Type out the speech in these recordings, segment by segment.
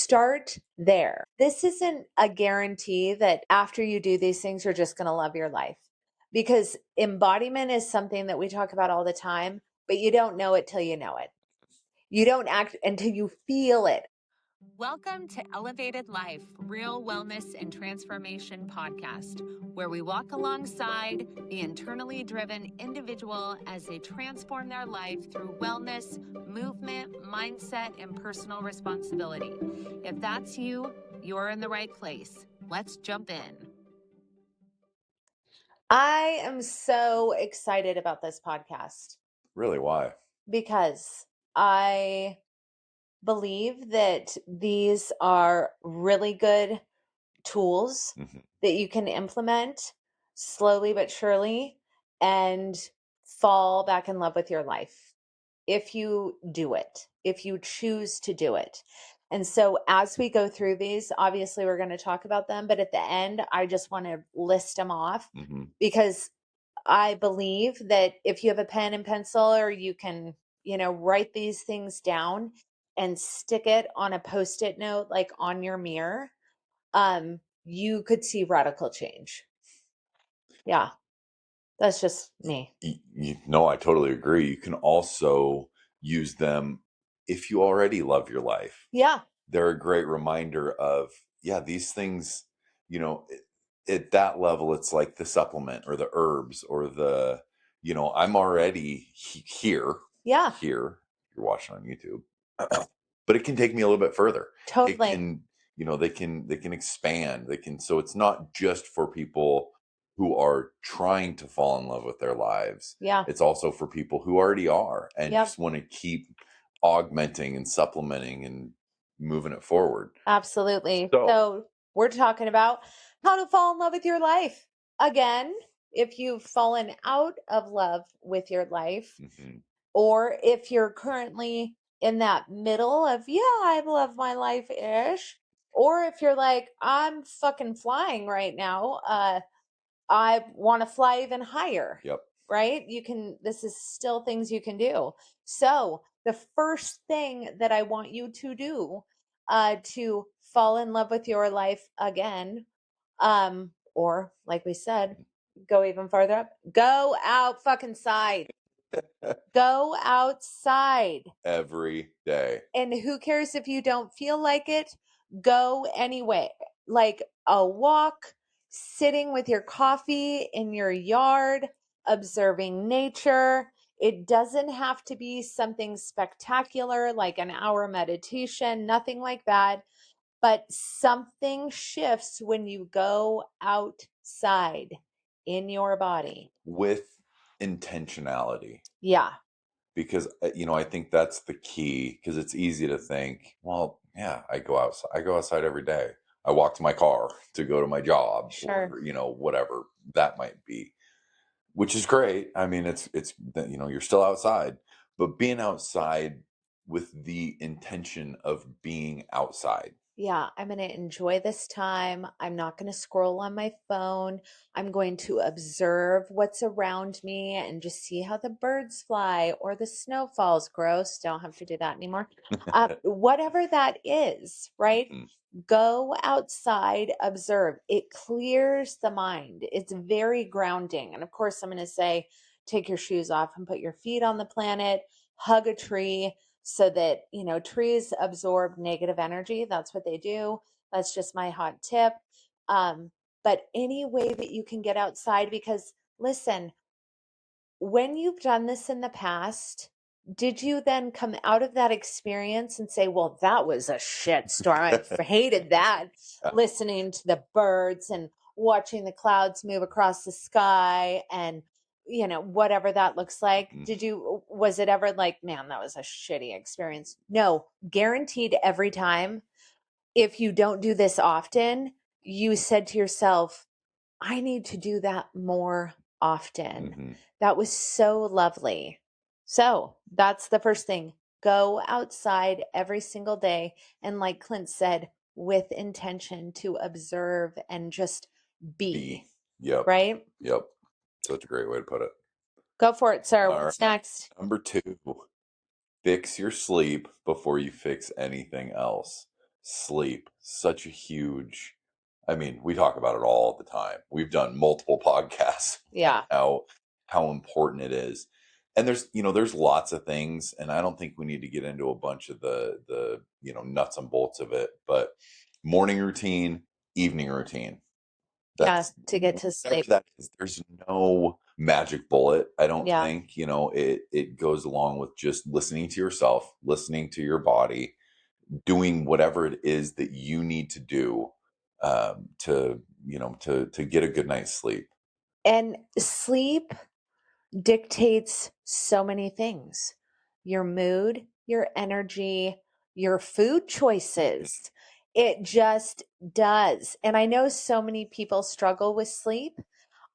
start there. This isn't a guarantee that after you do these things, you're just going to love your life, because embodiment is something that we talk about all the time, but you don't know it till you know it. You don't act until you feel it. Welcome to Elevated Life, Real Wellness and Transformation Podcast, where we walk alongside the internally driven individual as they transform their life through wellness, movement, mindset, and personal responsibility. If that's you, you're in the right place. Let's jump in. I am so excited about this podcast. Really? Why? Because I believe that these are really good tools that you can implement slowly but surely and fall back in love with your life if you do it, if you choose to do it. And so as we go through these, obviously we're going to talk about them, but at the end, I just want to list them off because I believe that if you have a pen and pencil, or you can, write these things down and stick it on a Post-it note, like on your mirror, you could see radical change. Yeah. That's just me. No, I totally agree. You can also use them if you already love your life. Yeah. They're a great reminder of, these things, at that level, it's like the supplement or the herbs or the, I'm already here. Yeah. Here, you're watching on YouTube, but it can take me a little bit further. Totally. It can, they can expand. So it's not just for people who are trying to fall in love with their lives. Yeah. It's also for people who already are and just want to keep augmenting and supplementing and moving it forward. Absolutely. So we're talking about how to fall in love with your life. Again, if you've fallen out of love with your life, or if you're currently in that middle of, I love my life-ish, or if you're like, I'm fucking flying right now, I want to fly even higher. Yep. Right? This is still things you can do. So the first thing that I want you to do to fall in love with your life again, or like we said, go even farther up, go out fucking side. Go outside. Every day. And who cares if you don't feel like it? Go anyway. Like a walk, sitting with your coffee in your yard, observing nature. It doesn't have to be something spectacular like an hour meditation, nothing like that. But something shifts when you go outside in your body. With intentionality. Yeah. Because, I think that's the key, because it's easy to think, well, yeah, I go outside every day. I walk to my car to go to my job, Sure. or, whatever that might be, which is great. I mean, it's, you're still outside, but being outside with the intention of being outside. Yeah, I'm going to enjoy this time. I'm not going to scroll on my phone. I'm going to observe what's around me and just see how the birds fly or the snow falls. Gross. Don't have to do that anymore. Whatever that is, right? Go outside, observe. It clears the mind. It's very grounding. And of course, I'm going to say, take your shoes off and put your feet on the planet, hug a tree, so that, trees absorb negative energy. That's what they do. That's just my hot tip. But any way that you can get outside, because listen, when you've done this in the past, did you then come out of that experience and say, well, that was a shit storm. I hated that. Listening to the birds and watching the clouds move across the sky and, whatever that looks like. Was it ever like, man, that was a shitty experience? No, guaranteed every time. If you don't do this often, you said to yourself, I need to do that more often. That was so lovely. So that's the first thing. Go outside every single day. And like Clint said, with intention to observe and just be. Yep. Right? Yep. Such a great way to put it. Go for it, sir. All What's right. next? Number 2, fix your sleep before you fix anything else. sleep, such a huge, I mean, we talk about it all the time. We've done multiple podcasts Yeah. on how important it is. And there's lots of things, and I don't think we need to get into a bunch of the nuts and bolts of it, but morning routine, evening routine. Yeah, That's to get to whatever sleep. that is. There's no magic bullet. I don't Yeah. think, it goes along with just listening to yourself, listening to your body, doing whatever it is that you need to do to get a good night's sleep. And sleep dictates so many things: your mood, your energy, your food choices. It just does. And I know so many people struggle with sleep.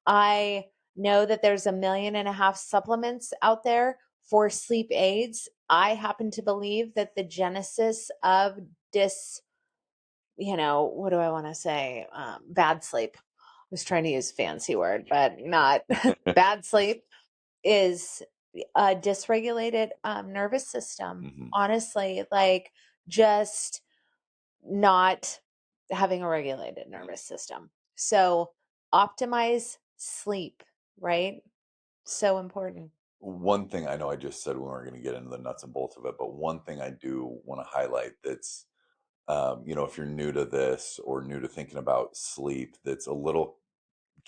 I know that there's 1.5 million supplements out there for sleep aids. I happen to believe that the genesis of what do I want to say? Bad sleep. I was trying to use a fancy word, but not bad sleep is a dysregulated nervous system. Mhm. Honestly, like just not having a regulated nervous system. So optimize sleep, right? So important. One thing, I know I just said we weren't going to get into the nuts and bolts of it, but one thing I do want to highlight that's, if you're new to this or new to thinking about sleep, that's a little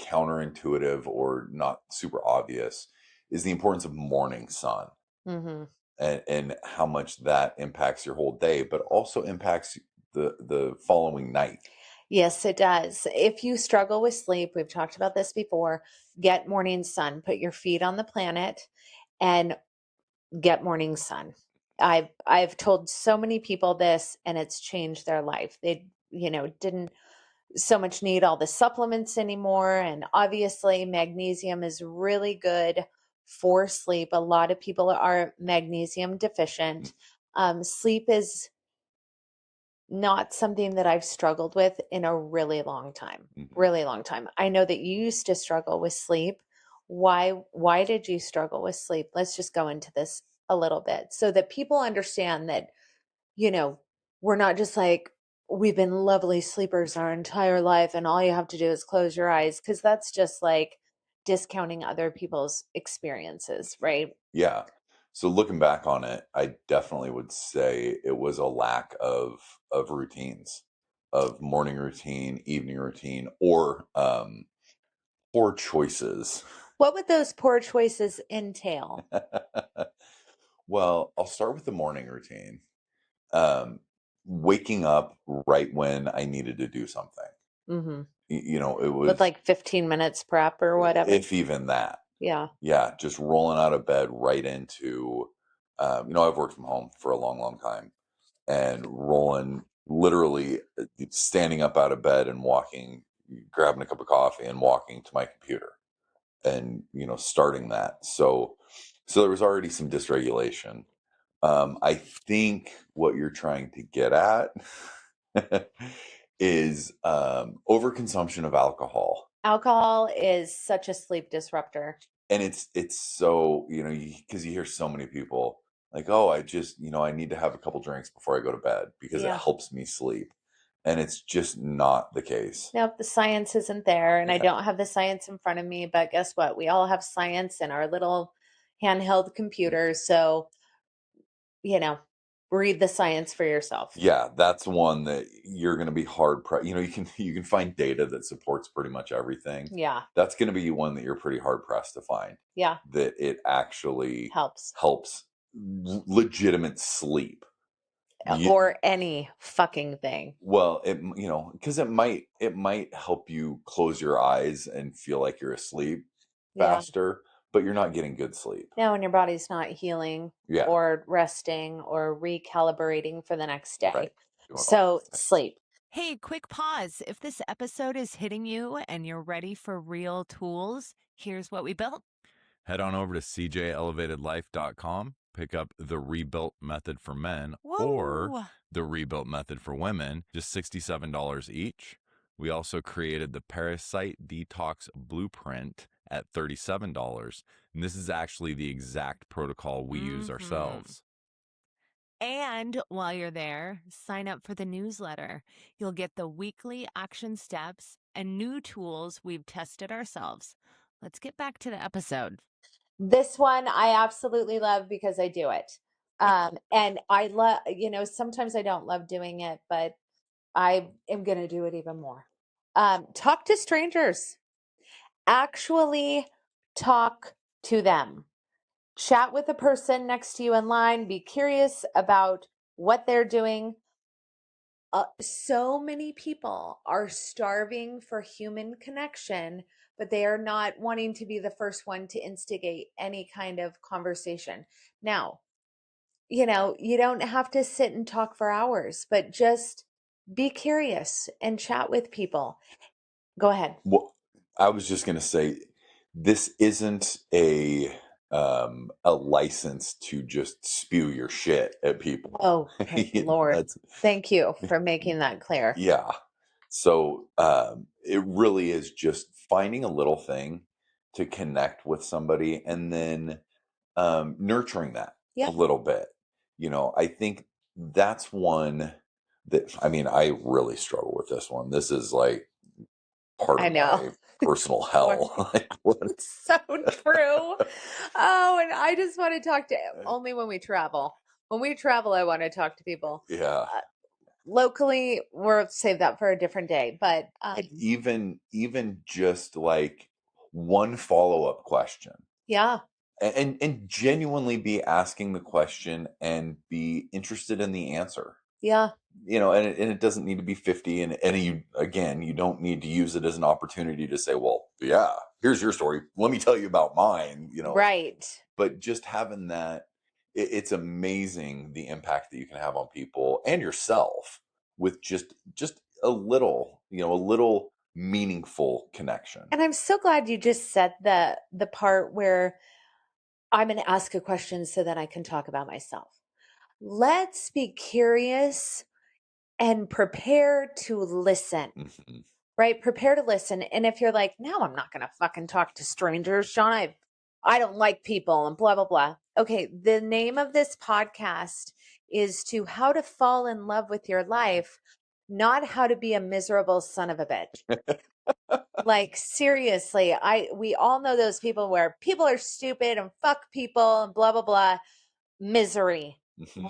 counterintuitive or not super obvious, is the importance of morning sun, Mm-hmm. and how much that impacts your whole day, but also impacts the following night. Yes, it does. If you struggle with sleep, we've talked about this before, get morning sun. Put your feet on the planet and get morning sun. I've told so many people this and it's changed their life. They, didn't so much need all the supplements anymore. And obviously magnesium is really good for sleep. A lot of people are magnesium deficient. Sleep is not something that I've struggled with in a really long time. Mhm. Really long time. I know that you used to struggle with sleep. Why did you struggle with sleep? Let's just go into this a little bit so that people understand that, you know, we're not just like we've been lovely sleepers our entire life and all you have to do is close your eyes, because that's just like discounting other people's experiences, right? Yeah. So looking back on it, I definitely would say it was a lack of routines, of morning routine, evening routine, or poor choices. What would those poor choices entail? Well, I'll start with the morning routine. Um, Waking up right when I needed to do something. Mm-hmm. It With was, like 15 minutes prep or whatever. if even that. Yeah. Yeah, just rolling out of bed right into, I've worked from home for a long, long time, and rolling, literally standing up out of bed and walking, grabbing a cup of coffee and walking to my computer and, starting that. So there was already some dysregulation. I think what you're trying to get at is overconsumption of alcohol. Alcohol is such a sleep disruptor. And it's so, because you hear so many people like, oh, I just, I need to have a couple drinks before I go to bed because it Yeah. helps me sleep. And it's just not the case. Nope, the science isn't there. And I Yeah. don't have the science in front of me, but guess what? We all have science in our little handheld computers. So, read the science for yourself. Yeah, that's one that you're going to be hard you can find data that supports pretty much everything. Yeah. That's going to be one that you're pretty hard pressed to find Yeah. that it actually Helps. helps legitimate sleep. Or any fucking thing. Well, because it might help you close your eyes and feel like you're asleep Yeah. faster, but you're not getting good sleep. No, and your body's not healing Yeah. or resting or recalibrating for the next day. Right. So sleep. Hey, quick pause. If this episode is hitting you and you're ready for real tools, here's what we built. Head on over to cjelevatedlife.com, pick up the Rebuilt Method for Men or Whoa. the Rebuilt Method for Women, just $67 each. We also created the Parasite Detox Blueprint at $37, and this is actually the exact protocol we use ourselves. And while you're there, sign up for the newsletter. You'll get the weekly action steps and new tools we've tested ourselves. Let's get back to the episode. This one I absolutely love because I do it. And I love, sometimes I don't love doing it, but I am going to do it even more. Talk to strangers. Actually talk to them. Chat with the person next to you in line. Be curious about what they're doing. So many people are starving for human connection, but they are not wanting to be the first one to instigate any kind of conversation. Now, you don't have to sit and talk for hours, but just be curious and chat with people. Go ahead. Well, I was just going to say, this isn't a license to just spew your shit at people. Oh, thank Lord. Thank you for making that clear. Yeah. So it really is just finding a little thing to connect with somebody and then nurturing that a little bit. I think that's one that, I really struggle with this one. This is like part of my personal hell. It's so true. Oh, and I just want to talk to only when we travel. When we travel, I want to talk to people. Yeah. Locally, we'll save that for a different day. But even just like one follow-up question. Yeah. And genuinely be asking the question and be interested in the answer. Yeah. And it doesn't need to be 50. And you don't need to use it as an opportunity to say, well, yeah, here's your story. Let me tell you about mine, Right. But just having that, it's amazing the impact that you can have on people and yourself with just a little meaningful connection. And I'm so glad you just said the part where I'm going to ask a question so that I can talk about myself. Let's be curious and prepare to listen. Mm-hmm. Right? Prepare to listen. And if you're like, no, I'm not going to fucking talk to strangers, John, I don't like people and blah, blah, blah. Okay. The name of this podcast is How to Fall in Love with Your Life, not how to be a miserable son of a bitch. Like, seriously, we all know those people where people are stupid and fuck people and blah, blah, blah. Misery.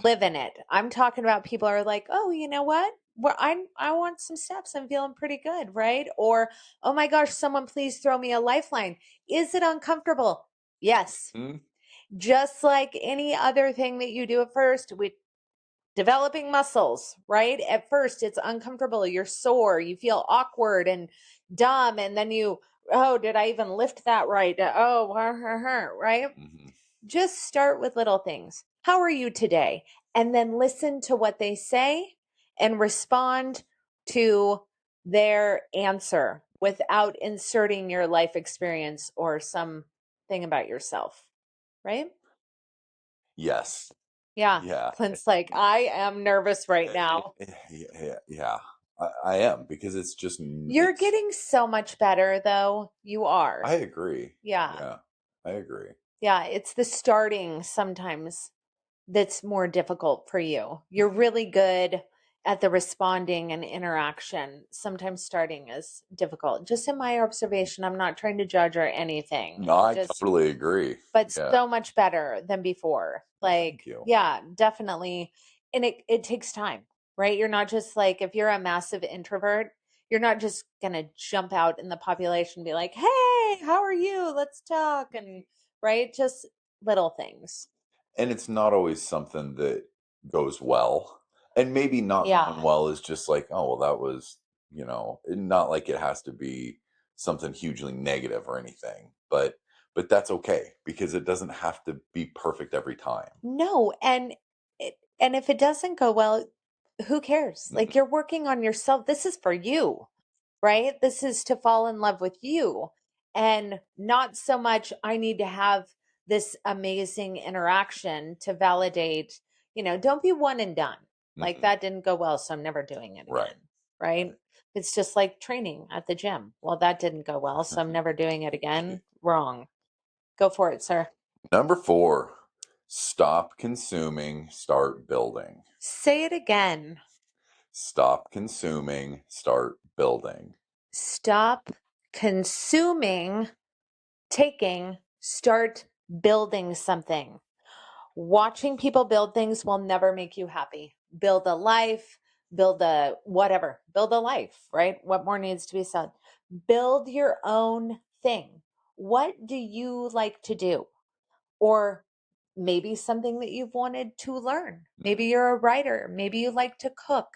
Live in it. I'm talking about people are like, oh, you know what? I want some steps. I'm feeling pretty good, right? Or, oh my gosh, someone please throw me a lifeline. Is it uncomfortable? Yes. Mm-hmm. Just like any other thing that you do at first, with developing muscles, right? At first, it's uncomfortable. You're sore. You feel awkward and dumb. And then oh, did I even lift that right? Oh, right? Mm-hmm. Just start with little things. How are you today? And then listen to what they say and respond to their answer without inserting your life experience or something about yourself. Right? Yes. Yeah. Yeah. Clint's like, I am nervous right now. Yeah. I am, because it's just... You're getting so much better, though. You are. I agree. Yeah. Yeah. I agree. Yeah. It's the starting sometimes that's more difficult for you. You're really good at the responding and interaction. Sometimes starting is difficult. Just in my observation, I'm not trying to judge or anything. No, I totally agree. But so much better than before. Like, yeah, definitely. And it takes time, right? You're not just like, if you're a massive introvert, you're not just going to jump out in the population and be like, hey, how are you? Let's talk. And right. Just little things. And it's not always something that goes well. And maybe not going well is just like, oh, well, that was, not like it has to be something hugely negative or anything. But that's okay, because it doesn't have to be perfect every time. No. And if it doesn't go well, who cares? Like, you're working on yourself. This is for you, right? This is to fall in love with you, and not so much I need to have this amazing interaction to validate, don't be one and done. Like, that didn't go well, so I'm never doing it again. Right? It's just like training at the gym. Well, that didn't go well, so I'm never doing it again. Wrong. Go for it, sir. Number 4, Stop consuming, start building. Say it again. Stop consuming, start building. Stop consuming, taking, start building something. Watching people build things will never make you happy. Build a life, build a whatever, build a life, right? What more needs to be said? Build your own thing. What do you like to do? Or maybe something that you've wanted to learn. Maybe you're a writer. Maybe you like to cook.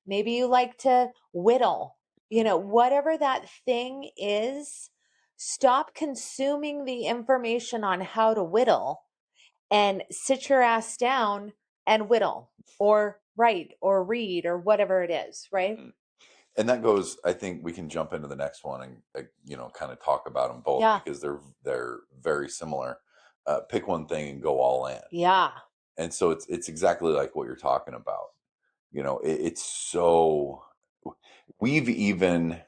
Maybe you like to whittle. Whatever that thing is, stop consuming the information on how to whittle and sit your ass down and whittle or write or read or whatever it is, right? And that goes, I think we can jump into the next one and kind of talk about them both, Yeah. because they're very similar. Pick one thing and go all in. Yeah. And so it's exactly like what you're talking about. It's so, we've even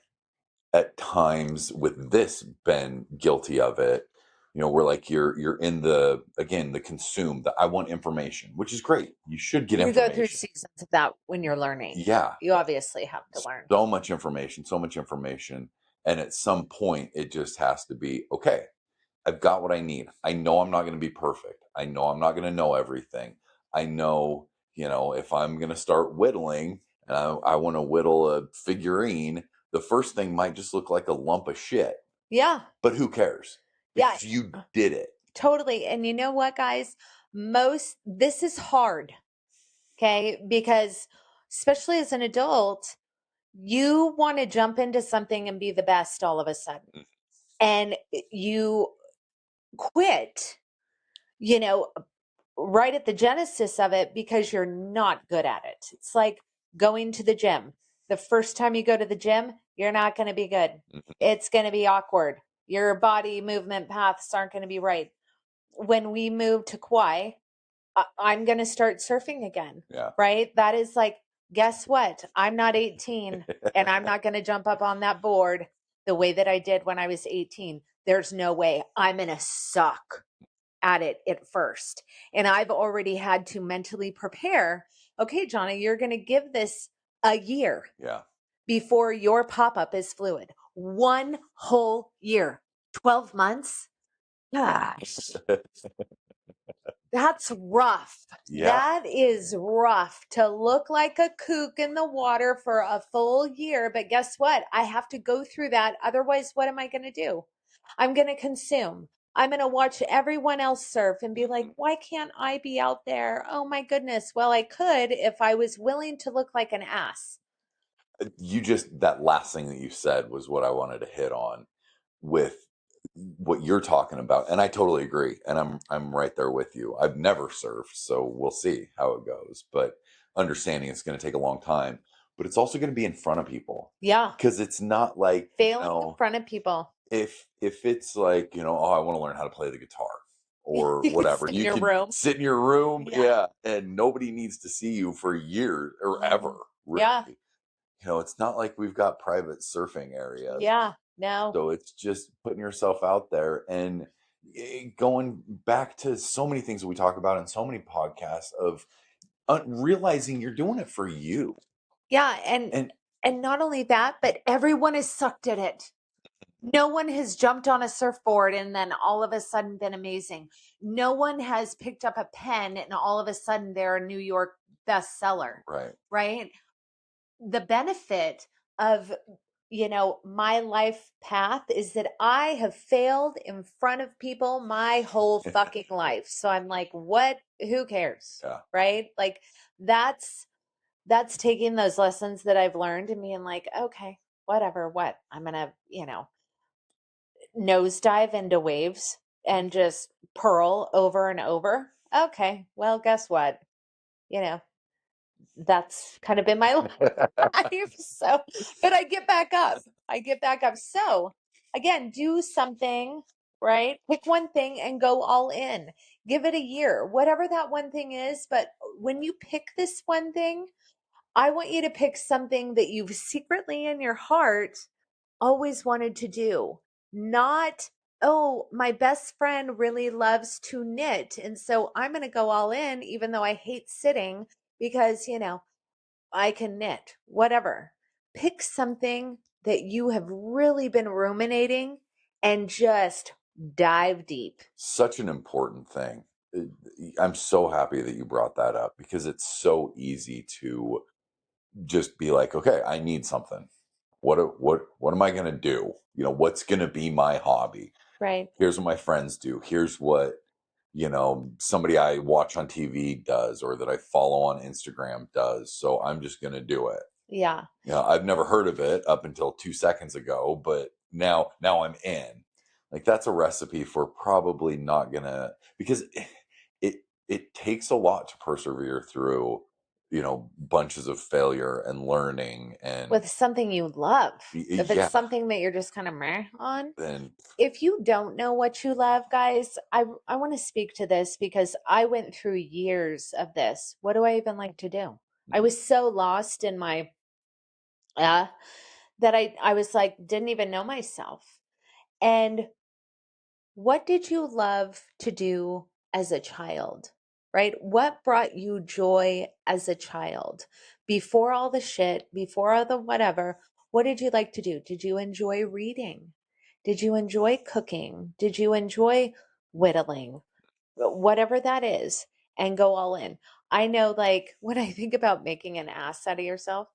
at times with this been guilty of it. Where like you're in the consume, I want information, which is great. You should get You go information. through seasons of that when you're learning. Yeah. You obviously have to learn. So much information. And at some point it just has to be, okay, I've got what I need. I know I'm not going to be perfect. I know I'm not going to know everything. I know, if I'm going to start whittling and I want to whittle a figurine, the first thing might just look like a lump of shit. Yeah. But who cares? Because you did it. Totally. And you know what, guys? This is hard. Okay. Because especially as an adult, you want to jump into something and be the best all of a sudden. And you quit, right at the genesis of it because you're not good at it. It's like going to the gym. The first time you go to the gym, you're not going to be good. It's going to be awkward. Your body movement paths aren't going to be right. When we moved to Kauai, I'm going to start surfing again. Yeah. Right? That is like, guess what? I'm not 18 and I'm not going to jump up on that board the way that I did when I was 18. There's no way. I'm going to suck at it at first. And I've already had to mentally prepare. Okay, Johnny, you're going to give this a year. Yeah. Before your pop-up is fluid. 1 whole year. 12 months? Gosh. That's rough. Yeah. That is rough to look like a kook in the water for a full year. But guess what? I have to go through that. Otherwise, what am I going to do? I'm going to consume. I'm going to watch everyone else surf and be like, why can't I be out there? Oh my goodness. Well, I could if I was willing to look like an ass. That last thing that you said was what I wanted to hit on with what you're talking about. And I totally agree. And I'm right there with you. I've never surfed, so we'll see how it goes. But understanding it's going to take a long time. But it's also going to be in front of people. Yeah. Because it's not like failing in front of people. If it's like, I want to learn how to play the guitar or whatever. You can sit in your room. Yeah. And nobody needs to see you for years or ever. Really. Yeah. It's not like we've got private surfing areas. Yeah. No. So it's just putting yourself out there and going back to so many things that we talk about in so many podcasts of realizing you're doing it for you. Yeah. And not only that, but everyone is sucked at it. No one has jumped on a surfboard and then all of a sudden been amazing. No one has picked up a pen and all of a sudden they're a New York bestseller. Right. The benefit of my life path is that I have failed in front of people my whole fucking life. So I'm like, who cares? Yeah. Right? Like that's taking those lessons that I've learned and being like, okay, whatever, I'm going to, nosedive into waves and just purl over and over. Okay. Well, guess what? That's kind of been my life. So, but I get back up. So again, do something, right? Pick one thing and go all in. Give it a year, whatever that one thing is. But when you pick this one thing, I want you to pick something that you've secretly in your heart always wanted to do, not oh, my best friend really loves to knit. And so I'm going to go all in, even though I hate sitting because, I can knit, whatever. Pick something that you have really been ruminating and just dive deep. Such an important thing. I'm so happy that you brought that up because it's so easy to just be like, okay, I need something. What am I going to do? What's going to be my hobby? Right. Here's what my friends do. Here's what, somebody I watch on TV does or that I follow on Instagram does. So I'm just going to do it. Yeah. I've never heard of it up until 2 seconds ago, but now I'm in. Like that's a recipe for probably not gonna, because it takes a lot to persevere through, bunches of failure and learning and With something you love. If yeah, it's something that you're just kind of meh on. then If you don't know what you love, guys, I want to speak to this because I went through years of this. What do I even like to do? I was so lost in my that I was like didn't even know myself. And what did you love to do as a child? Right? What brought you joy as a child? Before all the shit, before all the whatever, what did you like to do? Did you enjoy reading? Did you enjoy cooking? Did you enjoy whittling? Whatever that is, and go all in. I know, like, when I think about making an ass out of yourself,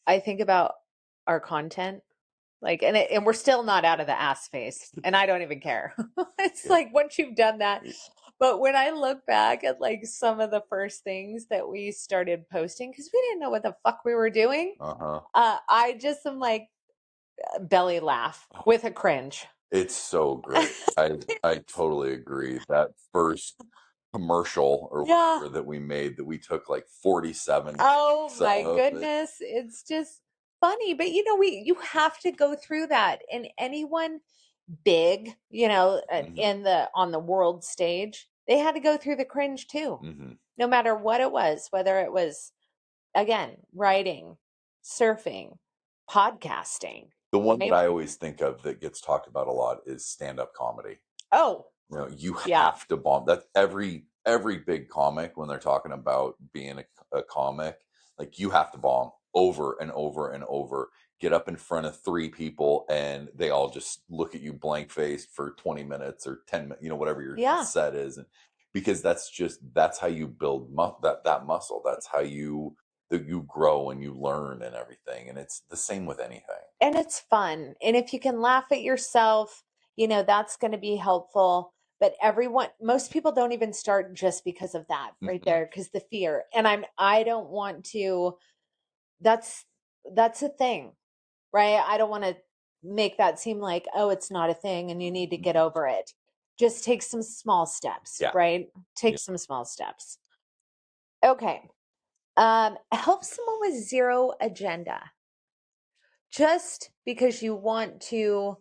I think about our content. Like, and we're still not out of the ass phase, and I don't even care. It's yeah. like once you've done that. But when I look back at like some of the first things that we started posting, because we didn't know what the fuck we were doing, Uh-huh. I just am like belly laugh with a cringe. It's so great. I totally agree. That first commercial or Yeah. whatever that we made that we took like 47 Oh takes my of it. goodness. It's just funny. But you have to go through that. And anyone big, on the world stage, they had to go through the cringe too. Mm-hmm. No matter what it was, whether it was again, writing, surfing, podcasting. The one Right? that I always think of that gets talked about a lot is stand-up comedy. Oh, You yeah. have to bomb. That's every big comic when they're talking about being a comic, like you have to bomb over and over and over. Get up in front of 3 people and they all just look at you blank faced for 20 minutes or 10 minutes, whatever your Yeah. set is. And because that's how you build that muscle. That's how you grow and you learn and everything. And it's the same with anything. And it's fun. And if you can laugh at yourself, that's going to be helpful. But most people don't even start just because of that right Mhm. there, because the fear. And I don't want to, that's a thing, right? I don't want to make that seem like, oh, it's not a thing and you need to get over it. Just take some small steps, Yeah. right? Take Yeah. some small steps. Okay. Help someone with zero agenda. Just because you want to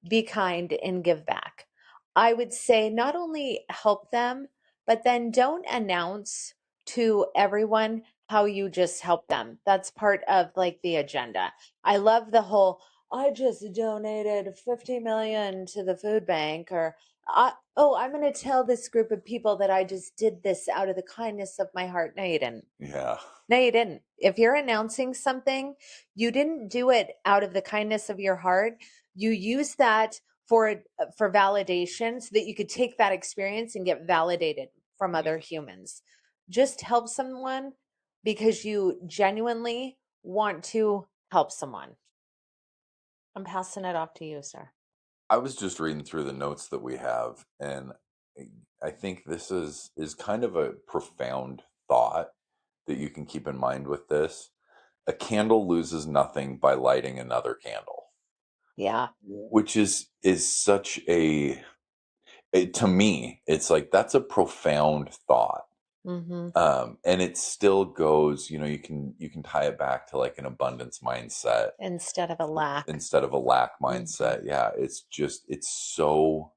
be kind and give back. I would say not only help them, but then don't announce to everyone how you just help them. That's part of like the agenda. I love the whole, I just donated 50 million to the food bank, or I'm going to tell this group of people that I just did this out of the kindness of my heart. No, you didn't. Yeah. No, you didn't. If you're announcing something, you didn't do it out of the kindness of your heart. You use that for validation so that you could take that experience and get validated from other humans. Just help someone because you genuinely want to help someone. I'm passing it off to you, sir. I was just reading through the notes that we have, and I think this is kind of a profound thought that you can keep in mind with this. A candle loses nothing by lighting another candle. Yeah. Which is such to me, it's like that's a profound thought. Mm-hmm. And it still goes, you can tie it back to like an abundance mindset Instead of a lack. instead of a lack mindset. Yeah, it's so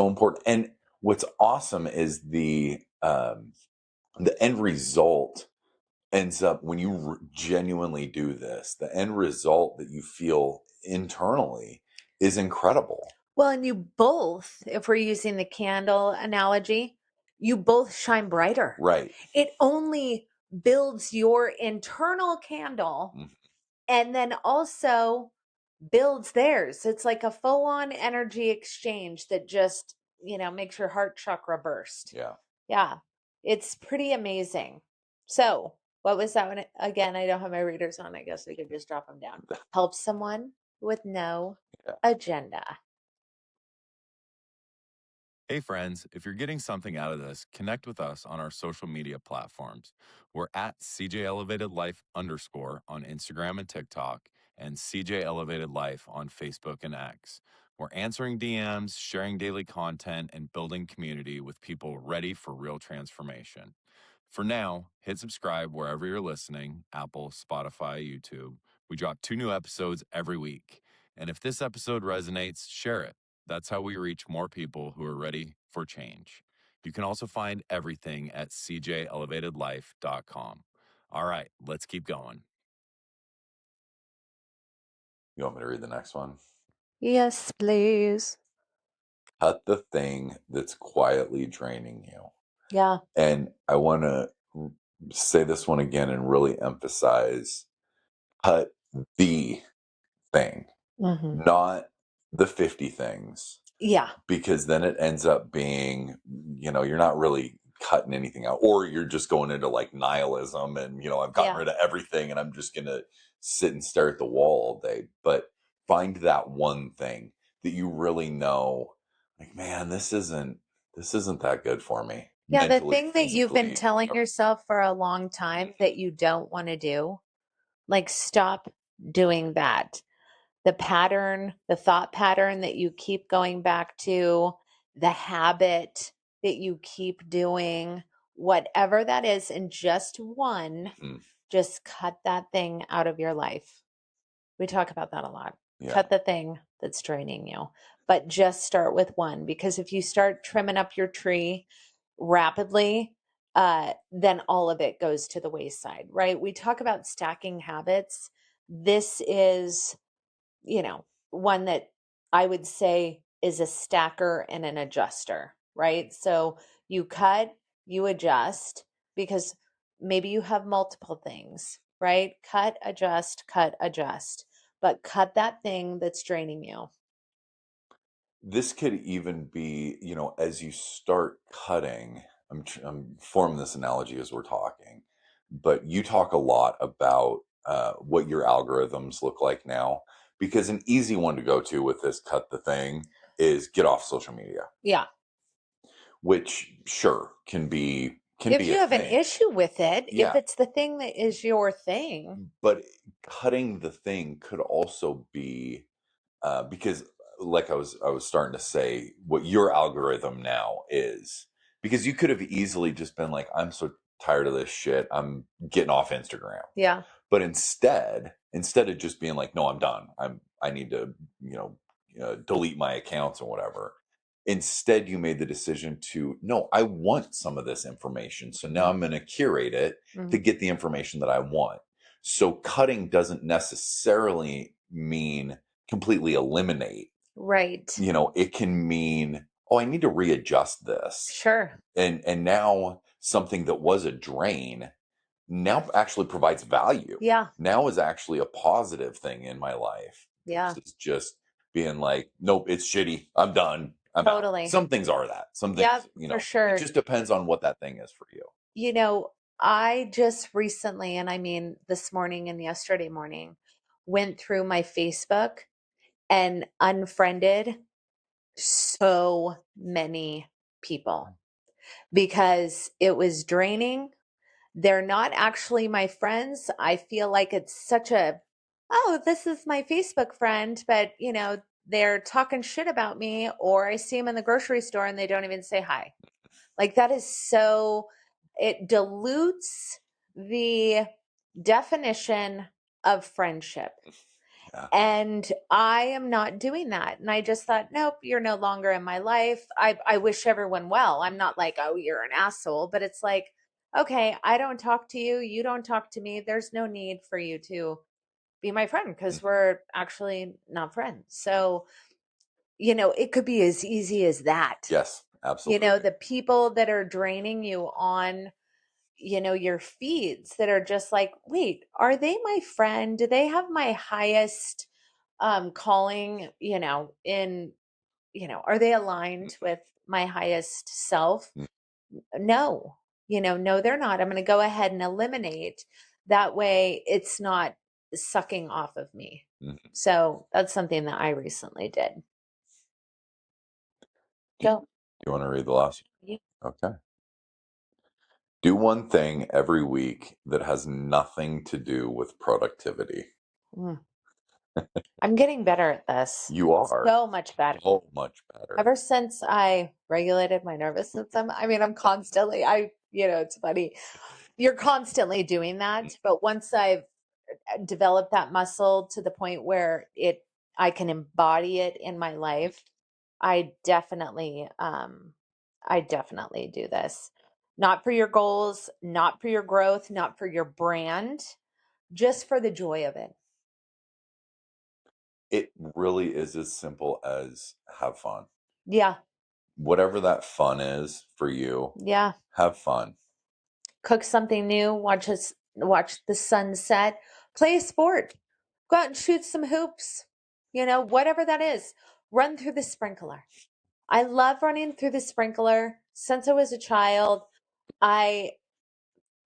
important. And what's awesome is the end result ends up when you genuinely do this, the end result that you feel internally is incredible. Well, and you both, if we're using the candle analogy, you both shine brighter. Right. It only builds your internal candle Mhm. and then also builds theirs. It's like a full on energy exchange that just, makes your heart chakra burst. Yeah. Yeah. It's pretty amazing. So, what was that one again? I don't have my readers on. I guess we could just drop them down. Help someone with no Yeah. agenda. Hey friends, if you're getting something out of this, connect with us on our social media platforms. We're at CJ Elevated Life _ on Instagram and TikTok, and CJ Elevated Life on Facebook and X. We're answering DMs, sharing daily content, and building community with people ready for real transformation. For now, hit subscribe wherever you're listening, Apple, Spotify, YouTube. We drop 2 new episodes every week. And if this episode resonates, share it. That's how we reach more people who are ready for change. You can also find everything at cjelevatedlife.com. All right, let's keep going. You want me to read the next one? Yes, please. Cut the thing that's quietly draining you. Yeah. And I want to say this one again and really emphasize cut the thing, Mm-hmm. not the 50 things, Yeah. because then it ends up being, you're not really cutting anything out, or you're just going into like nihilism and, I've gotten Yeah. rid of everything and I'm just going to sit and stare at the wall all day. But find that one thing that you really know, like, man, this isn't that good for me. Yeah. The Mentally, thing that you've been physically. telling yourself for a long time that you don't want to do, like, stop doing that. The pattern, the thought pattern that you keep going back to, the habit that you keep doing, whatever that is, and just one, just cut that thing out of your life. We talk about that a lot. Yeah. Cut the thing that's draining you, but just start with one, because if you start trimming up your tree rapidly, then all of it goes to the wayside, right? We talk about stacking habits. This is, one that I would say is a stacker and an adjuster, right? So you cut, you adjust, because maybe you have multiple things, right? Cut, adjust, but cut that thing that's draining you. This could even be, as you start cutting, I'm forming this analogy as we're talking, but you talk a lot about what your algorithms look like now, because an easy one to go to with this cut the thing is get off social media, Yeah. which sure can be If a you have an thing. issue with it, if Yeah. it's the thing that is your thing. But cutting the thing could also be because like I was starting to say what your algorithm now is, because you could have easily just been like, I'm so tired of this shit, I'm getting off Instagram. Yeah. But instead of just being like, no, I'm done, I need to delete my accounts or whatever, instead you made the decision to, no, I want some of this information, so now I'm going to curate it to get the information that I want. So cutting doesn't necessarily mean completely eliminate. Right. It can mean, oh, I need to readjust this. Sure. And now something that was a drain now actually provides value. Yeah. Now is actually a positive thing in my life. Yeah. It's just being like, nope, it's shitty, I'm done, I'm Totally. out. Some things are that. Some things, Yeah, for sure. it just depends on what that thing is for you. I just recently, and I mean this morning and yesterday morning, went through my Facebook and unfriended so many people because it was draining. They're not actually my friends. I feel like it's such a, oh, this is my Facebook friend, but they're talking shit about me, or I see them in the grocery store and they don't even say hi. Like, that is so, it dilutes the definition of friendship. Yeah. And I am not doing that. And I just thought, nope, you're no longer in my life. I wish everyone well. I'm not like, oh, you're an asshole, but it's like, okay, I don't talk to you. You don't talk to me. There's no need for you to be my friend because we're actually not friends. So it could be as easy as that. Yes, absolutely. The people that are draining you on, your feeds that are just like, wait, are they my friend? Do they have my highest calling, are they aligned with my highest self? Mm. No, no, they're not. I'm going to go ahead and eliminate. That way it's not sucking off of me. Mhm. So that's something that I recently did. Go. You want to read the last? Yeah. Okay. Do one thing every week that has nothing to do with productivity. Mm. I'm getting better at this. You are So much better. so much better. Ever since I regulated my nervous system, I mean, I'm constantly, it's funny. You're constantly doing that. But once I've developed that muscle to the point where I can embody it in my life, I definitely do this. Not for your goals, not for your growth, not for your brand, just for the joy of it. It really is as simple as have fun. Yeah. Whatever that fun is for you, Yeah. have fun. Cook something new, watch the sunset, play a sport, go out and shoot some hoops, whatever that is. Run through the sprinkler. I love running through the sprinkler. Since I was a child, I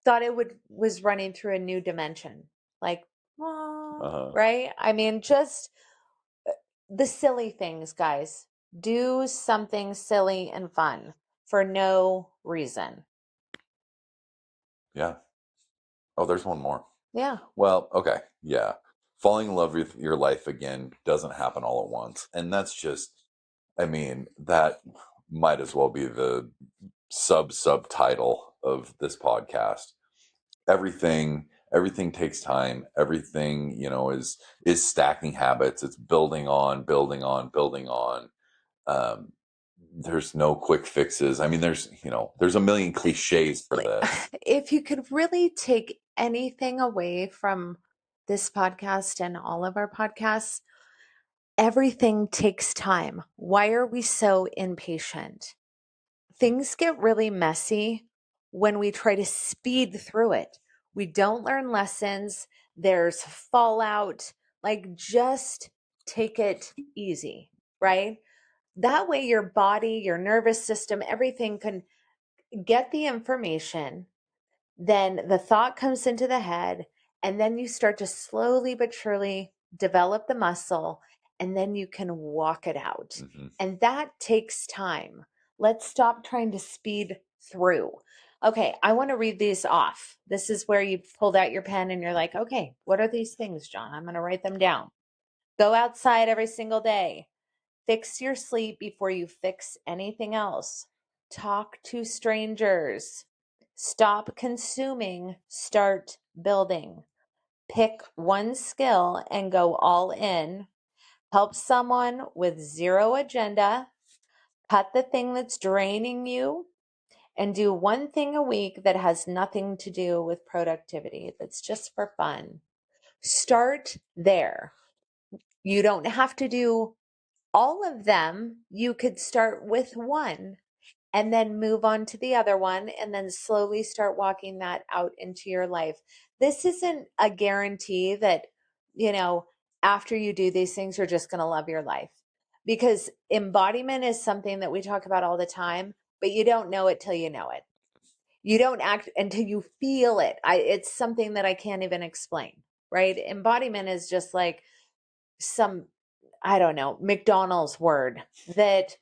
thought it was running through a new dimension. Like, right? I mean, just the silly things, guys. Do something silly and fun for no reason. Yeah. Oh, there's one more. Yeah. Well, okay. Yeah. Falling in love with your life again doesn't happen all at once. And that's just, I mean, that might as well be the subtitle of this podcast. Everything takes time. Everything, is stacking habits. It's building on. There's no quick fixes. I mean, there's a million cliches for this. If you could really take anything away from this podcast and all of our podcasts, everything takes time. Why are we so impatient? Things get really messy when we try to speed through it. We don't learn lessons. There's fallout. Like, just take it easy, right? That way, your body, your nervous system, everything can get the information. Then the thought comes into the head, and then you start to slowly but surely develop the muscle, and then you can walk it out. Mm-hmm. And that takes time. Let's stop trying to speed through. Okay, I want to read these off. This is where you pulled out your pen and you're like, okay, what are these things, John? I'm going to write them down. Go outside every single day. Fix your sleep before you fix anything else. Talk to strangers. Stop consuming, start building. Pick one skill and go all in. Help someone with zero agenda. Cut the thing that's draining you. And do one thing a week that has nothing to do with productivity, that's just for fun. Start there. You don't have to do all of them. You could start with one and then move on to the other one and then slowly start walking that out into your life. This isn't a guarantee that, after you do these things, you're just going to love your life, because embodiment is something that we talk about all the time, but you don't know it till you know it. You don't act until you feel it. It's something that I can't even explain, right? Embodiment is just like some, I don't know, McDonald's word that,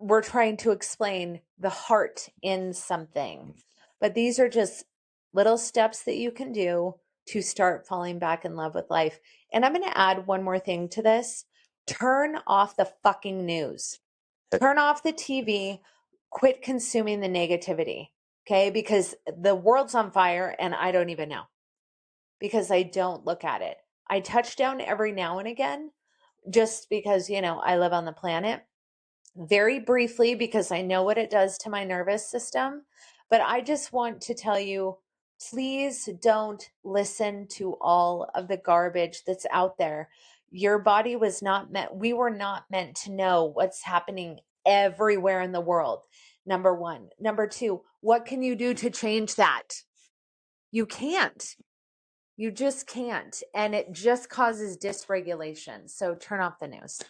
we're trying to explain the heart in something. But these are just little steps that you can do to start falling back in love with life. And I'm going to add one more thing to this. Turn off the fucking news. Turn off the TV. Quit consuming the negativity. Okay? Because the world's on fire and I don't even know, because I don't look at it. I touch down every now and again just because, I live on the planet. Very briefly, because I know what it does to my nervous system. But I just want to tell you, please don't listen to all of the garbage that's out there. Your body was not meant, we were not meant to know what's happening everywhere in the world. Number one. Number two, what can you do to change that? You can't. You just can't. And it just causes dysregulation. So turn off the news.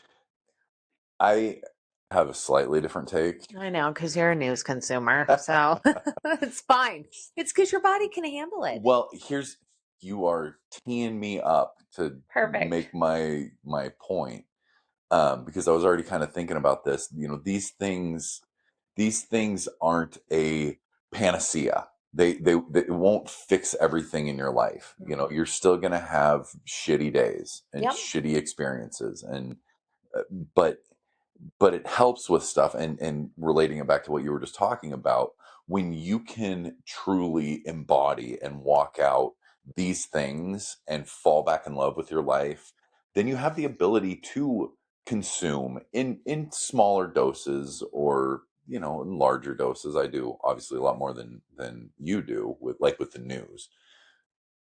I have a slightly different take. I know, because you're a news consumer. So it's fine. It's because your body can handle it. Well, you are teeing me up to Perfect. make my point, because I was already kind of thinking about this. You know, these things aren't a panacea. They won't fix everything in your life. You know, you're still gonna have shitty days and Yep. shitty experiences, and but it helps with stuff. And relating it back to what you were just talking about, when you can truly embody and walk out these things and fall back in love with your life, then you have the ability to consume in smaller doses, or you know, in larger doses. I do obviously a lot more than you do with the news,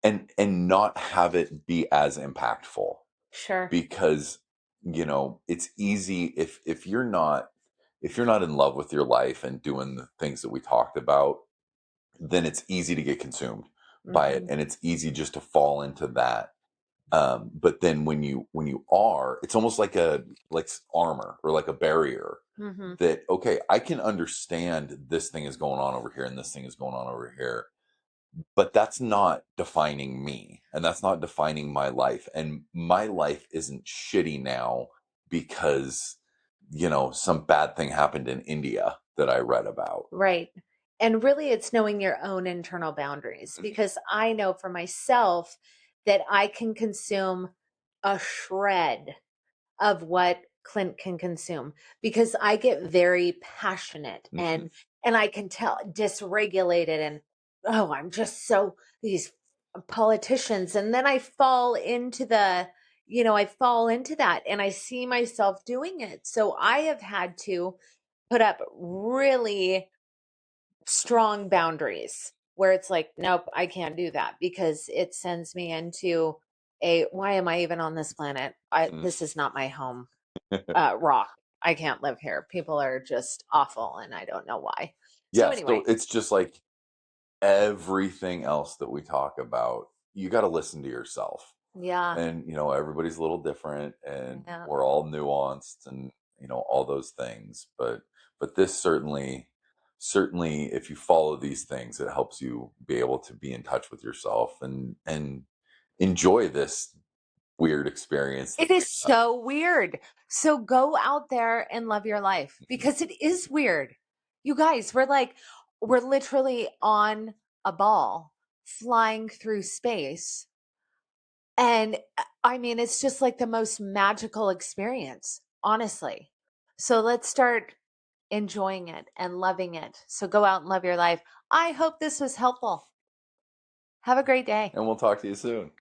and not have it be as impactful. Sure. Because you know, it's easy if you're not in love with your life and doing the things that we talked about, then it's easy to get consumed by it, and it's easy just to fall into that. But then when you are, it's almost like armor, or like a barrier, that okay, I can understand this thing is going on over here and this thing is going on over here, but that's not defining me, and that's not defining my life. And my life isn't shitty now because, you know, some bad thing happened in India that I read about. Right. And really, it's knowing your own internal boundaries, because I know for myself that I can consume a shred of what Clint can consume, because I get very passionate and I can tell dysregulated, and oh, I'm just so these politicians, and then I fall into that, and I see myself doing it. So I have had to put up really strong boundaries where it's like, nope, I can't do that, because it sends me into why am I even on this planet? This is not my home. Rock. I can't live here. People are just awful, and I don't know why. So anyway, So it's just like everything else that we talk about, you got to listen to yourself. yeah. And you know, everybody's a little different, and Yeah. we're all nuanced, and you know, all those things. But this certainly, if you follow these things, it helps you be able to be in touch with yourself and enjoy this weird experience. It is so weird. So go out there and love your life, because it is weird. You guys, we're literally on a ball flying through space. And I mean, it's just like the most magical experience, honestly. So let's start enjoying it and loving it. So go out and love your life. I hope this was helpful. Have a great day. And we'll talk to you soon.